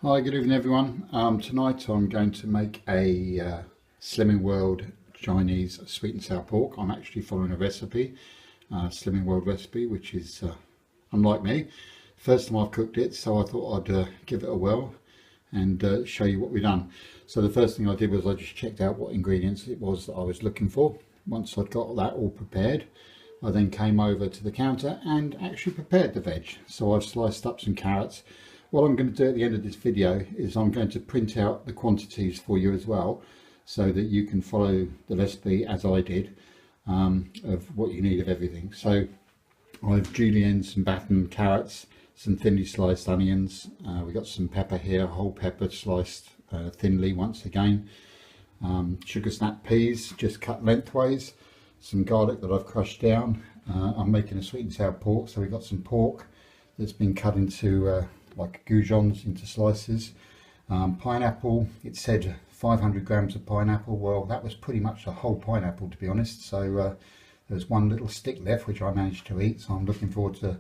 Hi, good evening everyone. Tonight I'm going to make a Slimming World Chinese sweet and sour pork. I'm actually following a recipe, Slimming World recipe, which is unlike me. First time I've cooked it, so I thought I'd give it a whirl and show you what we've done. So the first thing I did was I just checked out what ingredients it was that I was looking for. Once I'd got that all prepared, I then came over to the counter and actually prepared the veg. So I've sliced up some carrots. What I'm going to do at the end of this video is I'm going to print out the quantities for you as well, so that you can follow the recipe as I did, of what you need of everything. So I've julienned some battened carrots, some thinly sliced onions, we've got some pepper here, whole pepper sliced thinly once again, sugar snap peas just cut lengthways, some garlic that I've crushed down. I'm making a sweet and sour pork, so we've got some pork that's been cut into like goujons, into slices. Pineapple, it said 500 grams of pineapple. Well, that was pretty much the whole pineapple, to be honest. So there's one little stick left which I managed to eat, so I'm looking forward to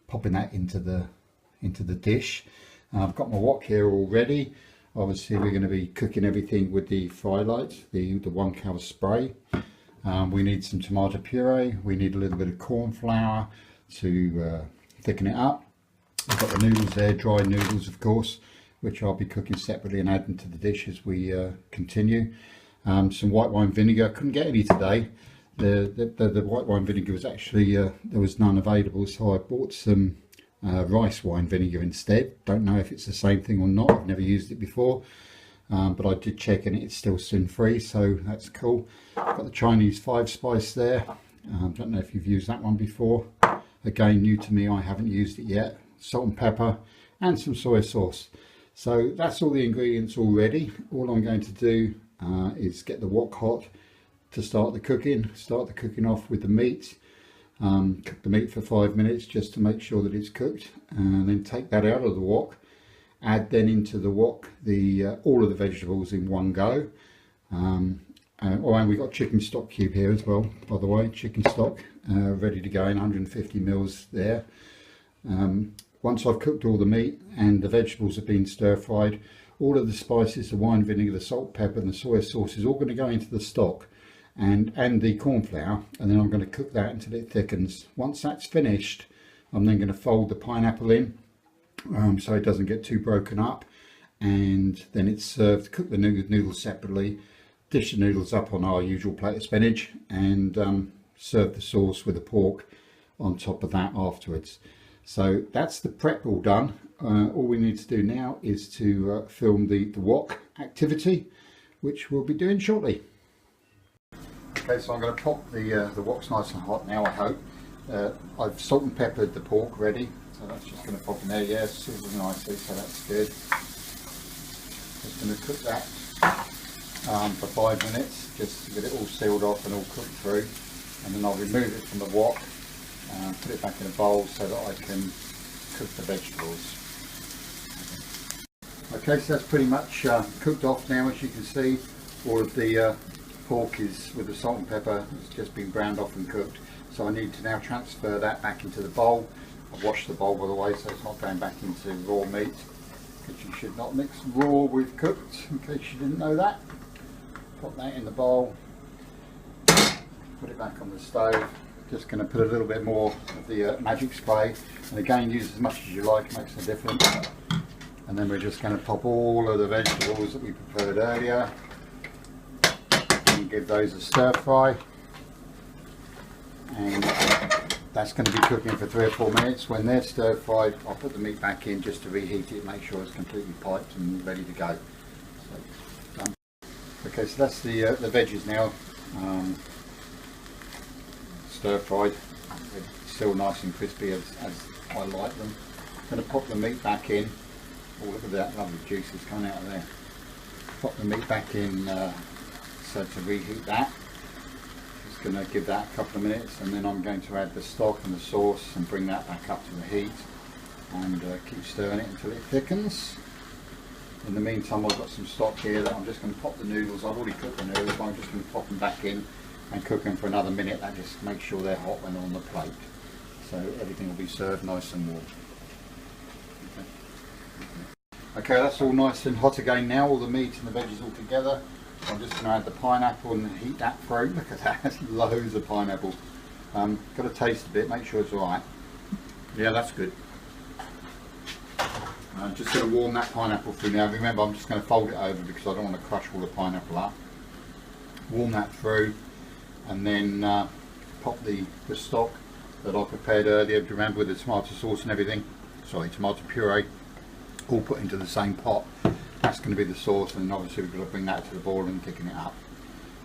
popping that into the dish. I've got my wok here already. Obviously we're going to be cooking everything with the fry light, the 1 cow spray. We need some tomato puree, we need a little bit of corn flour to thicken it up. I've got the noodles there, dry noodles of course, which I'll be cooking separately and adding to the dish as we continue. Some white wine vinegar, couldn't get any today. The white wine vinegar was actually, there was none available, so I bought some rice wine vinegar instead. Don't know if it's the same thing or not, I've never used it before, but I did check and it's still sin free, so that's cool. I've got the Chinese 5 spice there. Don't know if you've used that one before. Again, new to me, I haven't used it yet. Salt and pepper and some soy sauce. So that's all the ingredients already. All I'm going to do is get the wok hot to start the cooking. Start the cooking off with the meat. Cook the meat for 5 minutes just to make sure that it's cooked, and then take that out of the wok. Add then into the wok all of the vegetables in one go. And we've got chicken stock cube here as well, by the way. Chicken stock ready to go in, 150 mils there. Once I've cooked all the meat and the vegetables have been stir fried, all of the spices, the wine vinegar, the salt, pepper and the soy sauce is all going to go into the stock and the corn flour, and then I'm going to cook that until it thickens. Once that's finished, I'm then going to fold the pineapple in so it doesn't get too broken up, and then it's served. Cook the noodles separately, dish the noodles up on our usual plate of spinach, and serve the sauce with the pork on top of that afterwards. So that's the prep all done. All we need to do now is to film the wok activity, which we'll be doing shortly. Okay, so I'm going to pop the wok's nice and hot now, I hope. I've salt and peppered the pork ready, so that's just going to pop in there. Yeah, sizzling nicely, so that's good. Just going to cook that for 5 minutes, just to get it all sealed off and all cooked through, and then I'll remove it from the wok. Put it back in a bowl so that I can cook the vegetables. Okay, so that's pretty much cooked off now. As you can see, all of the pork is with the salt and pepper. It's just been ground off and cooked. So I need to now transfer that back into the bowl. I've washed the bowl by the way, so it's not going back into raw meat, because you should not mix raw with cooked, in case you didn't know that. Pop that in the bowl, put it back on the stove. Just going to put a little bit more of the magic spray, and again use as much as you like, it makes no difference. And then we're just going to pop all of the vegetables that we prepared earlier and give those a stir fry, and that's going to be cooking for 3 or 4 minutes. When they're stir fried, I'll put the meat back in just to reheat it, make sure it's completely piped and ready to go. So, done. Okay, so that's the veggies now. Stir fried, they're still nice and crispy as I like them. I'm going to pop the meat back in. Oh, look at that lovely juices coming out of there. Pop the meat back in so to reheat that. Just going to give that a couple of minutes, and then I'm going to add the stock and the sauce and bring that back up to the heat, and keep stirring it until it thickens. In the meantime, I've got some stock here that I'm just going to pop the noodles. I've already cooked the noodles, but I'm just going to pop them back in and cook them for another minute. That just makes sure they're hot when they're on the plate, so everything will be served nice and warm. Okay. Okay, that's all nice and hot again now, all the meat and the veggies all together. I'm just going to add the pineapple and heat that through. Look at that, that's loads of pineapple. Got to taste a bit, make sure it's alright. Yeah, that's good. Just going to warm that pineapple through now. Remember, I'm just going to fold it over because I don't want to crush all the pineapple up. Warm that through and then pop the stock that I prepared earlier. Do you remember, with the tomato sauce and everything? Sorry, tomato puree. All put into the same pot. That's going to be the sauce, and obviously we've got to bring that to the boil and kicking it up.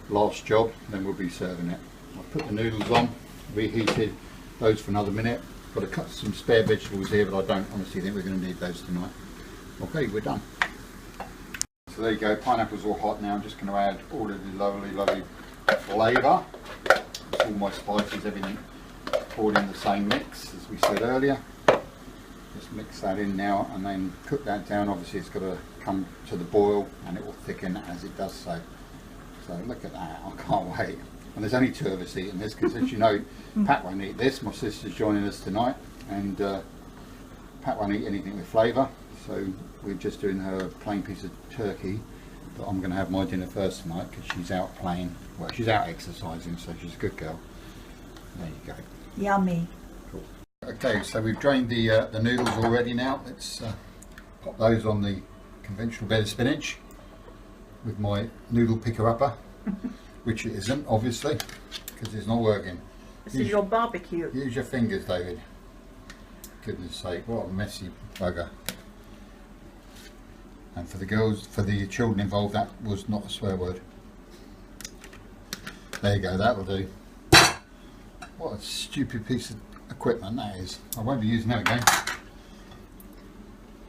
Last job, then we'll be serving it. I've put the noodles on, reheated those for another minute. Got to cut some spare vegetables here, but I don't honestly think we're going to need those tonight. Okay, we're done. So there you go, pineapple's all hot now. I'm just going to add all of the lovely flavour. All my spices, everything poured in the same mix as we said earlier. Just mix that in now and then cook that down. Obviously it's got to come to the boil and it will thicken as it does so. So look at that, I can't wait. And there's only 2 of us eating this because, as you know, Pat won't eat this. My sister's joining us tonight, and Pat won't eat anything with flavour. So we're just doing her a plain piece of turkey. But I'm going to have my dinner first tonight because she's out playing. Well, she's out exercising, so she's a good girl. There you go. Yummy. Cool. Okay, so we've drained the noodles already now. Let's pop those on the conventional bed of spinach with my noodle picker-upper, which it isn't, obviously, because it's not working. This is your barbecue. Use your fingers, David. Goodness sake, what a messy bugger. And for the girls, for the children involved, that was not a swear word. There you go, that'll do. What a stupid piece of equipment that is. I won't be using that again.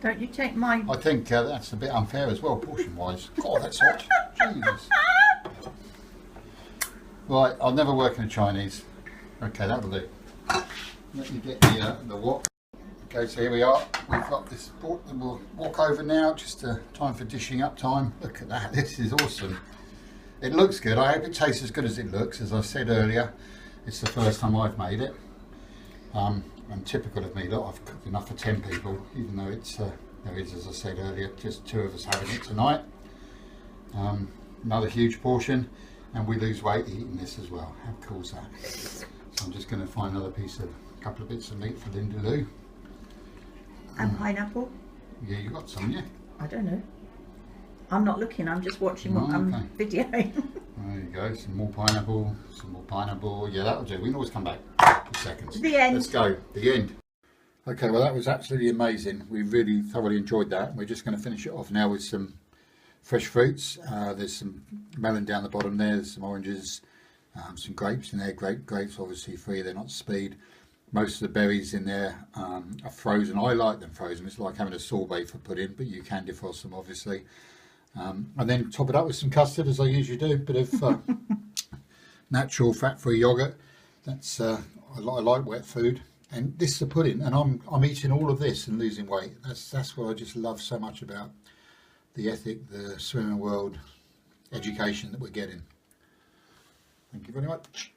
Don't you take my... I think that's a bit unfair as well, portion-wise. God, that's hot. Jesus. Right, I'll never work in a Chinese. Okay, that'll do. Let me get the wok. Okay, so here we are. We've got this pork that we'll walk over now. Just time for dishing up time. Look at that. This is awesome. It looks good. I hope it tastes as good as it looks. As I said earlier, it's the first time I've made it. And typical of me, look, I've cooked enough for 10 people, even though it's there is, as I said earlier, just 2 of us having it tonight. Another huge portion, and we lose weight eating this as well. How cool is that? So I'm just going to find another couple of bits of meat for Linda Lou. And pineapple? Yeah, you got some, yeah? I don't know. I'm not looking, I'm just watching what I'm videoing. There you go, some more pineapple, yeah, that'll do. We can always come back for seconds. The end. Let's go, the end. Okay, well that was absolutely amazing. We really thoroughly enjoyed that. We're just going to finish it off now with some fresh fruits. There's some melon down the bottom there, there's some oranges, some grapes in there. Grapes obviously free, they're not speed. Most of the berries in there are frozen. I like them frozen. It's like having a sorbet for pudding, but you can defrost them obviously. And then top it up with some custard, as I usually do. A bit of natural fat-free yogurt. That's I like wet food. And this is the pudding, and I'm eating all of this and losing weight. That's what I just love so much about the ethic, the swimming world education that we're getting. Thank you very much.